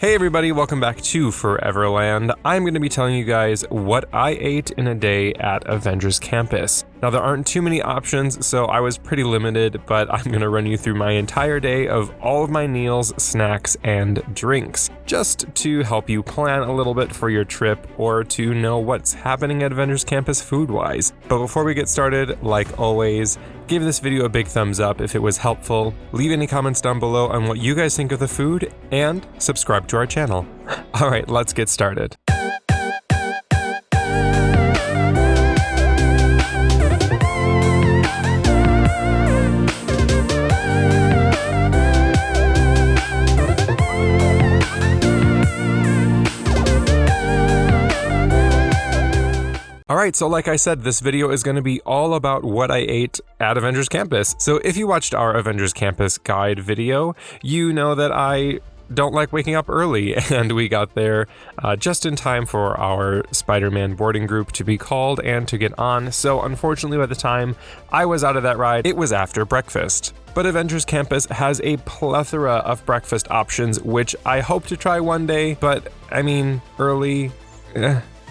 Hey everybody, welcome back to Foreverland. I'm going to be telling you guys what I ate in a day at Avengers Campus. Now there aren't too many options, so I was pretty limited, but I'm going to run you through my entire day of all of my meals, snacks, and drinks, just to help you plan a little bit for your trip or to know what's happening at Avengers Campus food-wise. But before we get started, like always, give this video a big thumbs up if it was helpful, leave any comments down below on what you guys think of the food, and subscribe to our channel. Alright, let's get started. Alright, so like I said, this video is going to be all about what I ate at Avengers Campus. So if you watched our Avengers Campus guide video, you know that I don't like waking up early, and we got there just in time for our Spider-Man boarding group to be called and to get on. So unfortunately, by the time I was out of that ride, it was after breakfast. But Avengers Campus has a plethora of breakfast options, which I hope to try one day, but I mean, early,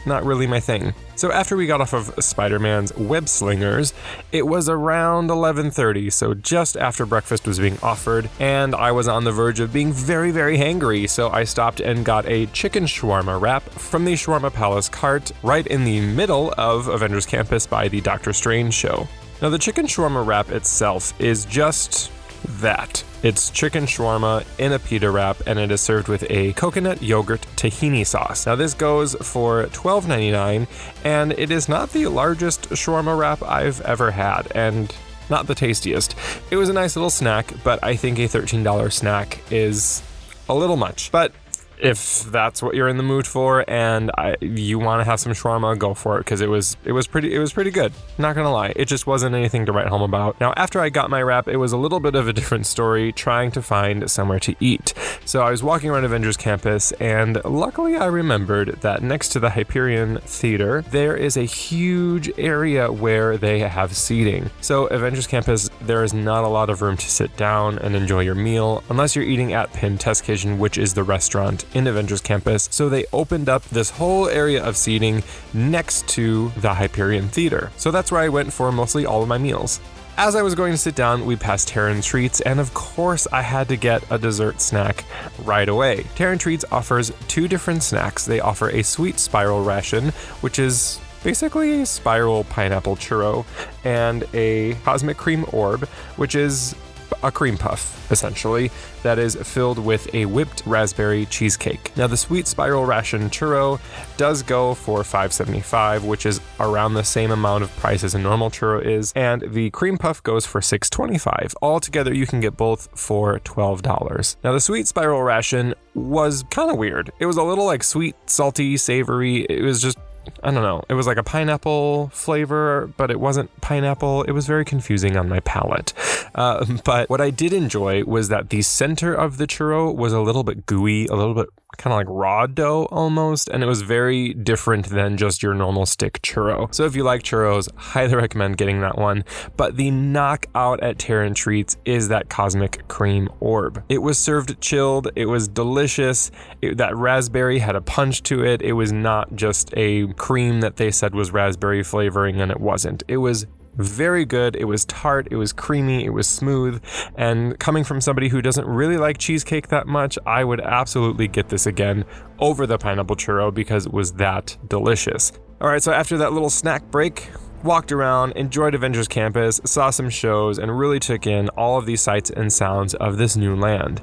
not really my thing. So after we got off of Spider-Man's web slingers, it was around 11:30, so just after breakfast was being offered, and I was on the verge of being very, very hangry, so I stopped and got a chicken shawarma wrap from the Shawarma Palace cart right in the middle of Avengers Campus by the Doctor Strange show. Now the chicken shawarma wrap itself is just that. It's chicken shawarma in a pita wrap, and it is served with a coconut yogurt tahini sauce. Now this goes for $12.99, and it is not the largest shawarma wrap I've ever had, and not the tastiest. It was a nice little snack, but I think a $13 snack is a little much. But if that's what you're in the mood for and you want to have some shawarma, go for it, because it was pretty good. Not gonna lie, it just wasn't anything to write home about. Now after I got my wrap, it was a little bit of a different story trying to find somewhere to eat. So I was walking around Avengers Campus, and luckily I remembered that next to the Hyperion Theater there is a huge area where they have seating. So Avengers Campus, there is not a lot of room to sit down and enjoy your meal unless you're eating at Pym Test Kitchen, which is the restaurant in Avengers Campus. So they opened up this whole area of seating next to the Hyperion Theater. So that's where I went for mostly all of my meals. As I was going to sit down, we passed Terran Treats, and of course I had to get a dessert snack right away. Terran Treats offers two different snacks. They offer a sweet spiral ration, which is basically a spiral pineapple churro, and a cosmic cream orb, which is a cream puff, essentially, that is filled with a whipped raspberry cheesecake. Now the sweet spiral ration churro does go for $5.75, which is around the same amount of price as a normal churro is, and the cream puff goes for $6.25. Altogether, you can get both for $12. Now the sweet spiral ration was kind of weird. It was a little like sweet, salty, savory. It was just, I don't know, it was like a pineapple flavor, but it wasn't pineapple. It was very confusing on my palate. But what I did enjoy was that the center of the churro was a little bit gooey, a little bit kind of like raw dough almost, and it was very different than just your normal stick churro. So if you like churros, highly recommend getting that one. But the knockout at Terran Treats is that cosmic cream orb. It was served chilled, it was delicious, that raspberry had a punch to it. It was not just a cream that they said was raspberry flavoring, and it wasn't. It was very good. It was tart, it was creamy, it was smooth, and coming from somebody who doesn't really like cheesecake that much, I would absolutely get this again over the pineapple churro because it was that delicious. Alright, so after that little snack break, walked around, enjoyed Avengers Campus, saw some shows, and really took in all of these sights and sounds of this new land.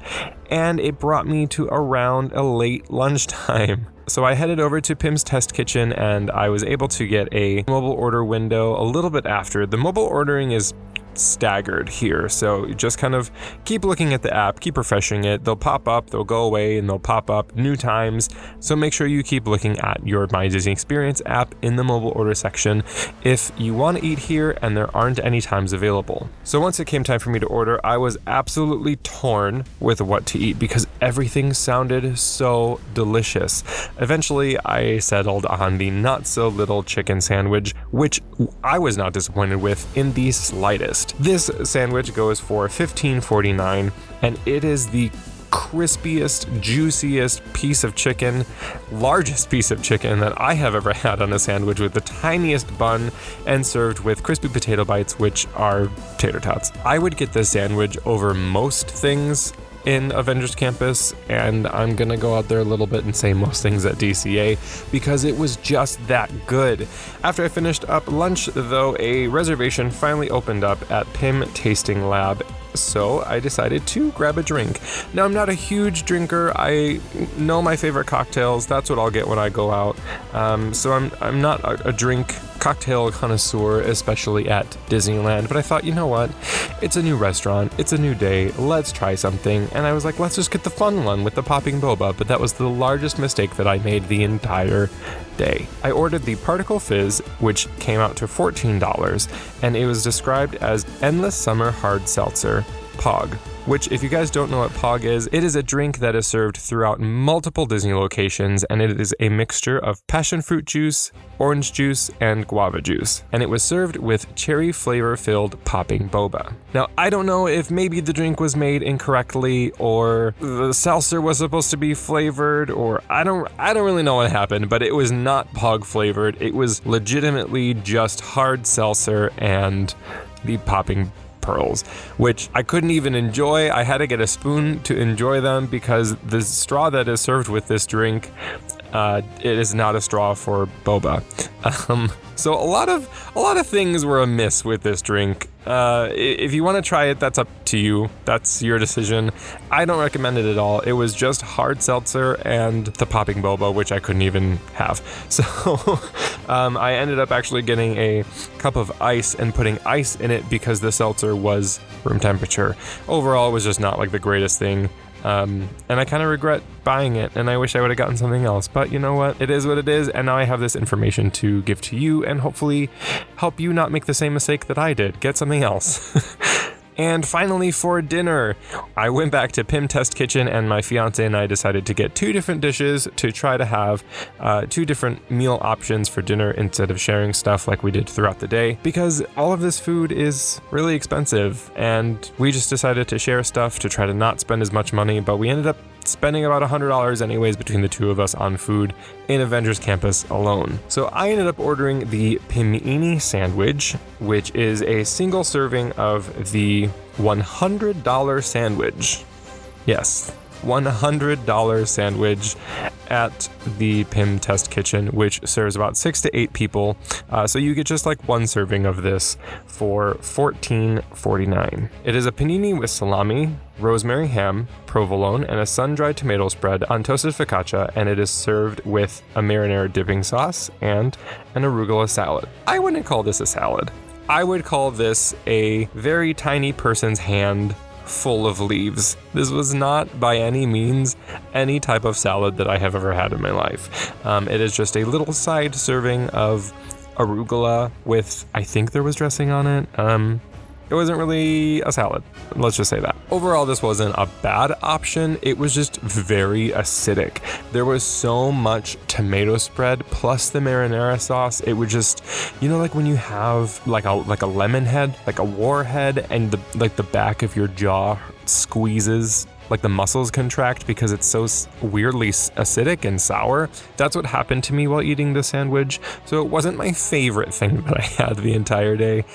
And it brought me to around a late lunchtime. So I headed over to Pym's Test Kitchen, and I was able to get a mobile order window a little bit after. The mobile ordering is staggered here, so just kind of keep looking at the app, keep refreshing it. They'll pop up, they'll go away, and they'll pop up new times. So make sure you keep looking at your My Disney Experience app in the mobile order section if you want to eat here and there aren't any times available. So once it came time for me to order, I was absolutely torn with what to eat because everything sounded so delicious. Eventually, I settled on the not so little chicken sandwich, which I was not disappointed with in the slightest. This sandwich goes for $15.49, and it is the crispiest, juiciest piece of chicken, largest piece of chicken that I have ever had on a sandwich, with the tiniest bun and served with crispy potato bites, which are tater tots. I would get this sandwich over most things in Avengers Campus, and I'm gonna go out there a little bit and say most things at DCA because it was just that good. After I finished up lunch, though, a reservation finally opened up at Pym Tasting Lab, so I decided to grab a drink. Now, I'm not a huge drinker. I know my favorite cocktails. That's what I'll get when I go out. So I'm not a drink cocktail connoisseur, especially at Disneyland, but I thought, you know what? It's a new restaurant. It's a new day. Let's try something. And I was like, let's just get the fun one with the popping boba, but that was the largest mistake that I made the entire day. I ordered the Particle Fizz, which came out to $14, and it was described as Endless Summer Hard Seltzer, POG, which, if you guys don't know what POG is, it is a drink that is served throughout multiple Disney locations, and it is a mixture of passion fruit juice, orange juice, and guava juice, and it was served with cherry flavor-filled popping boba. Now, I don't know if maybe the drink was made incorrectly, or the seltzer was supposed to be flavored, or I don't really know what happened, but it was not POG flavored. It was legitimately just hard seltzer and the popping pearls, which I couldn't even enjoy. I had to get a spoon to enjoy them because the straw that is served with this drink, it is not a straw for boba. So a lot of things were amiss with this drink. If you want to try it, that's up to you. That's your decision. I don't recommend it at all. It was just hard seltzer and the popping boba, which I couldn't even have. So I ended up actually getting a cup of ice and putting ice in it because the seltzer was room temperature. Overall, it was just not like the greatest thing. And I kind of regret buying it, and I wish I would have gotten something else, but you know what? It is what it is, and now I have this information to give to you and hopefully help you not make the same mistake that I did. Get something else. And finally, for dinner, I went back to Pym Test Kitchen, and my fiance and I decided to get 2 different dishes to try to have 2 different meal options for dinner instead of sharing stuff like we did throughout the day, because all of this food is really expensive, and we just decided to share stuff to try to not spend as much money, but we ended up spending about $100 anyways between the 2 of us on food in Avengers Campus alone. So I ended up ordering the Pym-ini sandwich, which is a single serving of the $100 sandwich. Yes, $100 sandwich at the Pym Test Kitchen, which serves about 6 to 8 people. So you get just like 1 serving of this for $14.49. It is a panini with salami, rosemary ham, provolone, and a sun-dried tomato spread on toasted focaccia, and it is served with a marinara dipping sauce and an arugula salad. I wouldn't call this a salad. I would call this a very tiny person's hand full of leaves. This was not by any means any type of salad that I have ever had in my life. It is just a little side serving of arugula with, I think there was dressing on it. It wasn't really a salad, let's just say that. Overall, this wasn't a bad option. It was just very acidic. There was so much tomato spread plus the marinara sauce. It would just, you know, like when you have like a lemon head, like a war head, and the back of your jaw squeezes, like the muscles contract because it's so weirdly acidic and sour. That's what happened to me while eating the sandwich. So it wasn't my favorite thing that I had the entire day.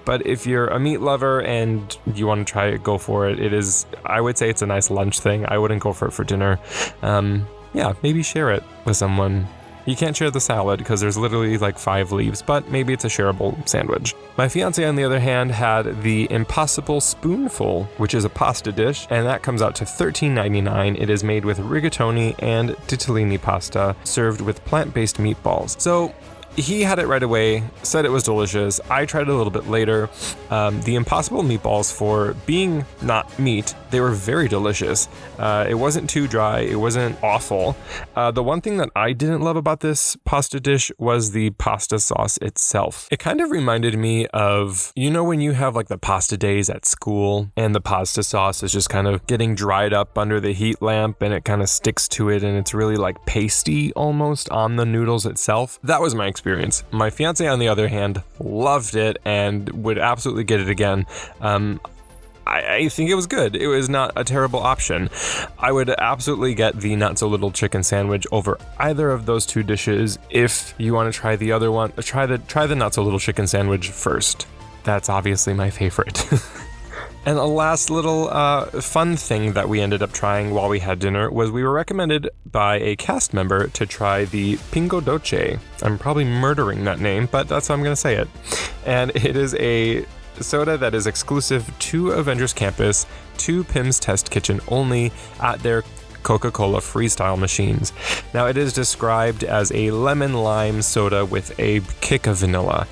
But if you're a meat lover and you want to try it, go for it. It is, I would say it's a nice lunch thing. I wouldn't go for it for dinner. Yeah, maybe share it with someone. You can't share the salad because there's literally like 5 leaves, but maybe it's a shareable sandwich. My fiance, on the other hand, had the Impossible Spoonful, which is a pasta dish, and that comes out to $13.99. It is made with rigatoni and tortellini pasta, served with plant-based meatballs. So he had it right away, said it was delicious. I tried it a little bit later. The Impossible meatballs, for being not meat, they were very delicious. It wasn't too dry. It wasn't awful. The one thing that I didn't love about this pasta dish was the pasta sauce itself. It kind of reminded me of, you know, when you have like the pasta days at school and the pasta sauce is just kind of getting dried up under the heat lamp and it kind of sticks to it and it's really like pasty almost on the noodles itself. That was my experience. My fiance, on the other hand, loved it and would absolutely get it again. I think it was good. It was not a terrible option. I would absolutely get the Not So Little chicken sandwich over either of those two dishes. If you want to try the other one, try the Not So Little chicken sandwich first. That's obviously my favorite. And a last little fun thing that we ended up trying while we had dinner was we were recommended by a cast member to try the Pingo Doce. I'm probably murdering that name, but that's how I'm going to say it. And it is a soda that is exclusive to Avengers Campus, to Pym's Test Kitchen only at their Coca-Cola Freestyle machines. Now, it is described as a lemon lime soda with a kick of vanilla.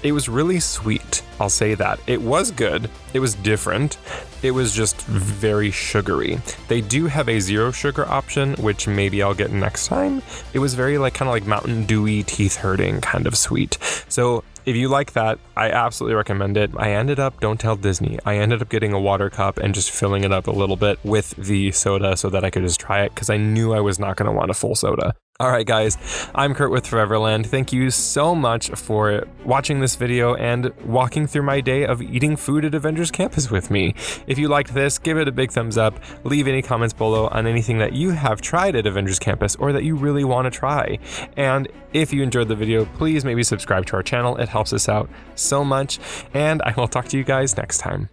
It was really sweet, I'll say that. It was good. It was different. It was just very sugary. They do have a zero sugar option, which maybe I'll get next time. It was very kind of like Mountain Dewy, teeth hurting kind of sweet. So if you like that, I absolutely recommend it. I ended up, don't tell Disney, I ended up getting a water cup and just filling it up a little bit with the soda so that I could just try it because I knew I was not going to want a full soda. All right, guys, I'm Kurt with Foreverland. Thank you so much for watching this video and walking through my day of eating food at Avengers Campus with me. If you liked this, give it a big thumbs up. Leave any comments below on anything that you have tried at Avengers Campus or that you really want to try. And if you enjoyed the video, please maybe subscribe to our channel. It helps us out so much. And I will talk to you guys next time.